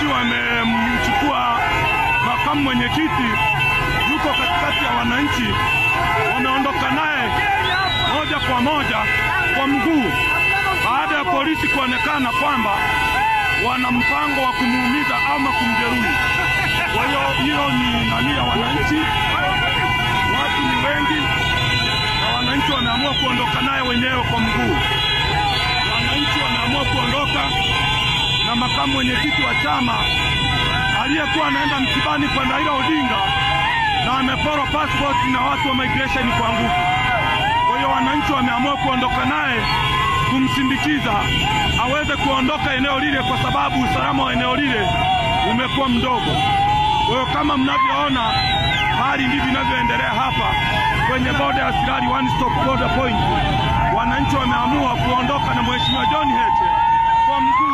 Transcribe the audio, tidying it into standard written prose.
wananchi wamemchukua makamu mwenyekiti, yuko katikati ya wananchi, wameondoka naye moja kwa moja kwa mguu, baada ya polisi kuonekana kwamba wana mpango wa kumuumiza ama kumjeruhi. Kwa hiyo ni nani ya wananchi, watu ni wengi na wananchi wameamua kuondoka naye wenyewe kwa mguu. Wananchi wameamua kuondoka na makamu mwenyekiti wa chama aliyekuwa anaenda msibani kwa Raila Odinga na ameporwa passport na watu wa migration kwa nguvu. Kwa hiyo wananchi wameamua kuondoka naye kumsindikiza aweze kuondoka eneo lile, kwa sababu usalama wa eneo lile umekuwa mdogo. Kwa hiyo kama mnavyoona, hali ndivyo inavyoendelea hapa kwenye boda ya Sirari One Stop Border Point. Wananchi wameamua kuondoka na Mheshimiwa John Heche kwa mguu.